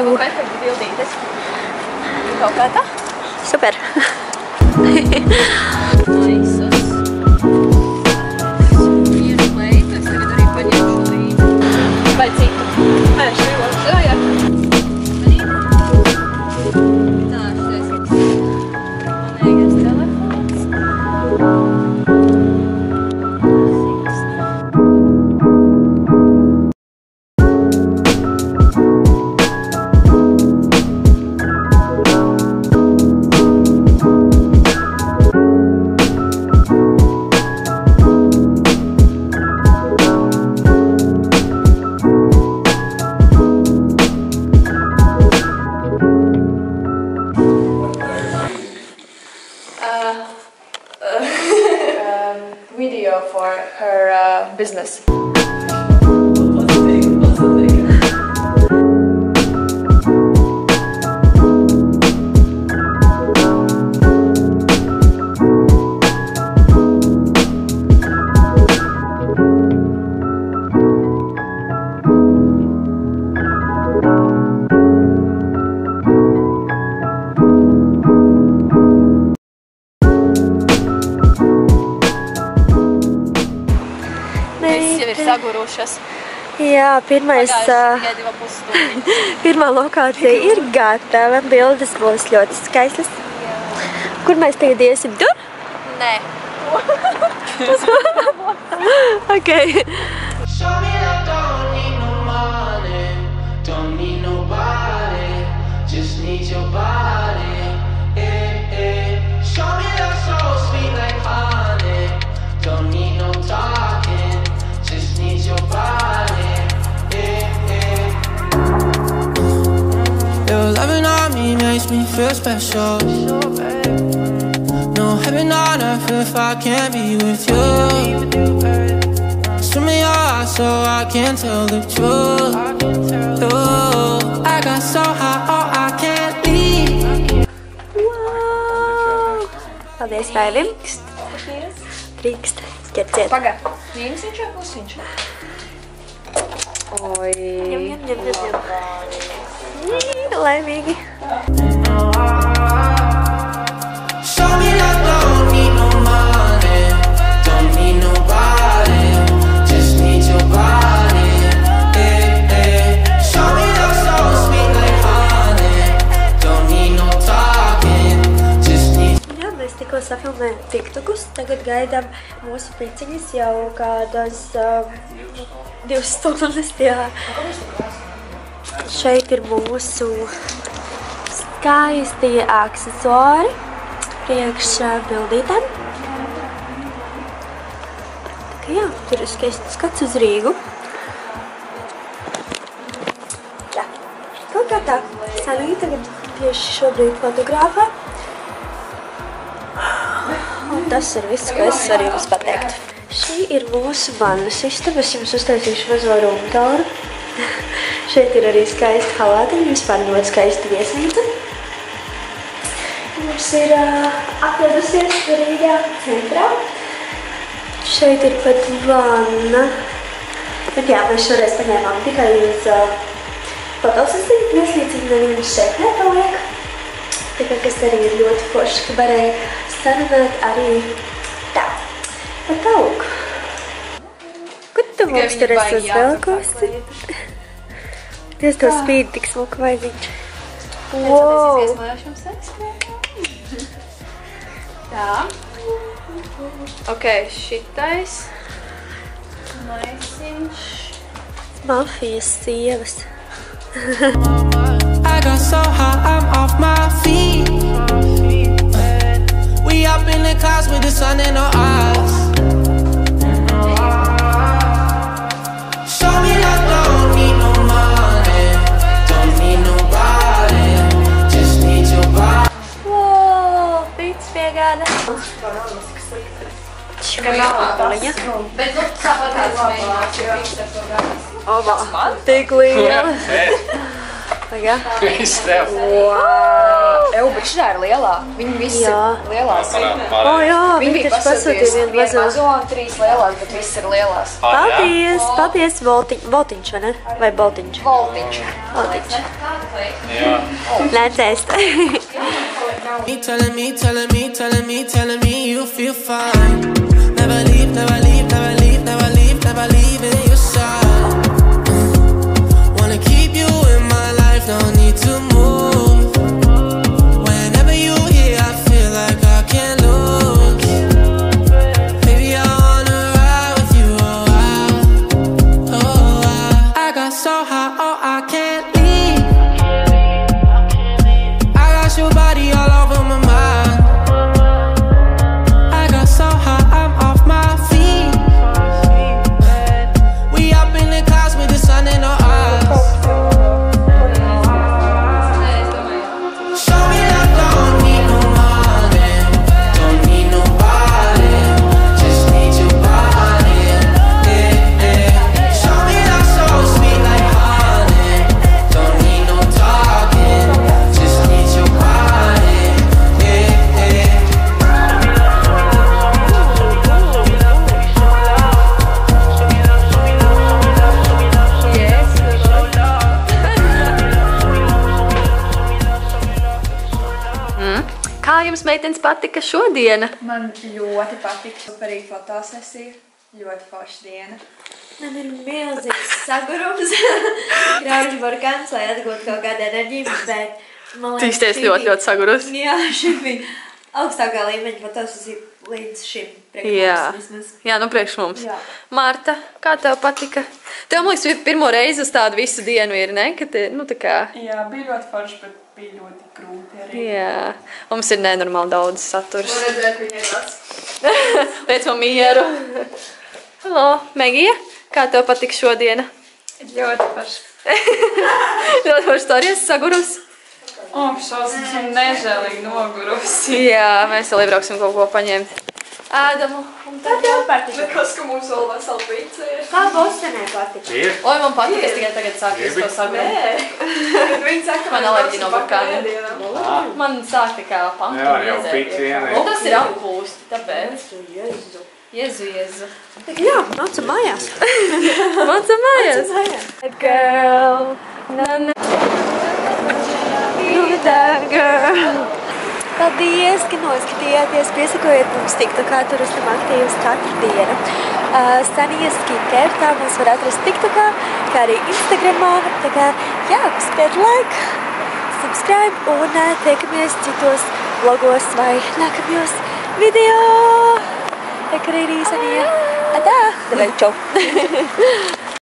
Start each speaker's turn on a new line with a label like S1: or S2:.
S1: Kaut kā bildītes. Kaut kā tā?
S2: Super.
S1: Maisus. Vienu leitu, es tagad arī paņemšu līdzi. Vai citu? Vai šo jā. Tā, šies. Manīgais telefons. Video for her business. Sagurušas.
S2: Jā, pirmā lokācija ir gatava. Bildes būs ļoti skaistas. Kur mēs tagad iesim? Tur?
S1: Nē.
S2: Ok.
S3: Your loving on me makes me feel special. No heaven on earth if I can't be with you. Swim in your eyes so I can tell the truth. Oh, I got so high, oh I can't leave.
S2: Wow! Paldies, Raivim. Trīkst. Ķerciet.
S1: Pagā. Mīnus viņš vai pusiņš?
S2: Oi. Ņem. Laimīgi.
S3: Show me that don't need no money, don't need nobody, just need your body. Show me that so sweet like honey, don't need no talking, just need.
S2: Jā, mēs tikko safilmējam tiktokus, tagad gaidām mūsu piciņas jau kādas 2 stundas, jā. Šeit ir mūsu skaistie aksesuāri priekš bildītēm. Tā kā jā, tur ir skaists skats uz Rīgu. Jā, kaut kā tā. Sanī tagad tieši šobrīd fotogrāfā. Un tas ir viss, ko es varu jums pateikt. Šī ir mūsu vannas istaba. Es jums uztaisīšu mazo rūmtauru. Šeit ir arī skaisti halātiņi, vispār ļoti skaisti viesnīca. Mums ir atradusies Rīgā centrā. Šeit ir pat vanna. Bet jā, mēs šoreiz paņēmām tikai uz fotosesiju. Viesnīciņi nevienu šeit nepaliek. Tikai, kas arī ir ļoti forši, ka varēja sarunāt arī tā. Un tālūk. Kur tu mums tur esi uzvelkosi? Es to spīd tik smuka vaiziņš. Wow!
S1: Tā. Ok, šitais. Maisiņš.
S2: Mafijas sievas.
S3: I got so high, I'm off my feet. We up in the clouds with the sun in our eyes. Show me that don't need no money, don't need nobody, just need your body.
S2: Wow, pīts piegāda. Čuliņa.
S1: Bet nu, tāpat tāds mēģināt, jo viņš ar to gājas.
S2: Ovā, tik liela. Pagā.
S4: Viss tev.
S2: Wow.
S1: Ew, bet Šitā ir lielā. Viņi visi ir lielās.
S2: O, jā,
S1: Viņi
S2: viņi
S1: bija
S2: taču pasūtīja vienu mazo.
S1: un 3 lielās, bet viss ir lielās.
S2: Paldies, Voltiņš, vai ne? Vai Boltiņš?
S1: Voltiņš.
S2: Nēcēst.
S3: Telling me you feel fine. Never leave, never leave, never leave, never leave, never leave in your side. Wanna keep you in my life, don't need to move. Whenever you here, I feel like I can't lose. Baby, I wanna ride with you a while. Oh, I got so high, oh, I can't leave. I got your body all over my mind. I got so high, I'm off my feet. We up in the clouds with the sun in our eyes. Show me that don't need no money, don't need nobody, just need your body. Yeah, yeah. Show me that so sweet like honey, don't need no talking, just need your body. Yeah, yeah.
S2: Kā jums, meitenes, patika šodiena?
S4: Man ļoti patika superīga fotosesija, ļoti forša diena.
S2: Man ir milzīgs sagurums. Graužu burkans, lai atgūtu kaut kādu enerģiju, bet man liekas,
S5: Izties ļoti sagurus.
S2: Jā, šī bija augstākā līmeņa fotosesija līdz šim
S5: Jā.
S2: vismaz.
S5: Jā, nu priekš mums.
S2: Jā.
S5: Marta, kā tev patika? Tev, man liekas, pirmo reizi uz tādu visu dienu ir, ne? Ka te, nu tā kā...
S4: Jā, bija ļoti forši, bet bija ļoti grūti arī.
S5: Jā. Mums ir nenormāli daudz saturs.
S1: Var redzēt, viņa ir tāds.
S5: Liec man mieru. Halo, Megija, kā tev patika šodiena?
S4: Ļoti forši.
S5: Ļoti forši stāries, sagurus.
S4: Šausmas un nežēlīgi nogurusi.
S5: Jā, mēs vēl iebrauksim kaut ko paņemt. Ēdamu.
S2: Kā tev patika?
S4: Kas, ka mums vēl vesela pīca ir?
S2: Kā Bostonē patika?
S5: Oi, man patika, es tikai tagad sāku to saguru.
S4: Viņi saka,
S5: Man alerģija no burkāniem. Man sāk tā kā pankam
S6: Jā, jau
S5: iezēt.
S6: pīci vienai.
S5: Un tas ir apkūsti, tāpēc. Jezu.
S2: Jā, nāca mājās.
S5: Māca mājās. Girl. That girl.
S2: Paldies, ka noskatījāties. Piesakojiet mums TikTokā, tur esam aktīvas katru dienu. Sanijas Skincare, tā mums var atrast TikTokā, kā arī Instagramā. Tā kā, jā, spēd like, subscribe un tiekamies citos vlogos vai nākamajos video. Ekarīrī, Sanija. Atā! Tev čau!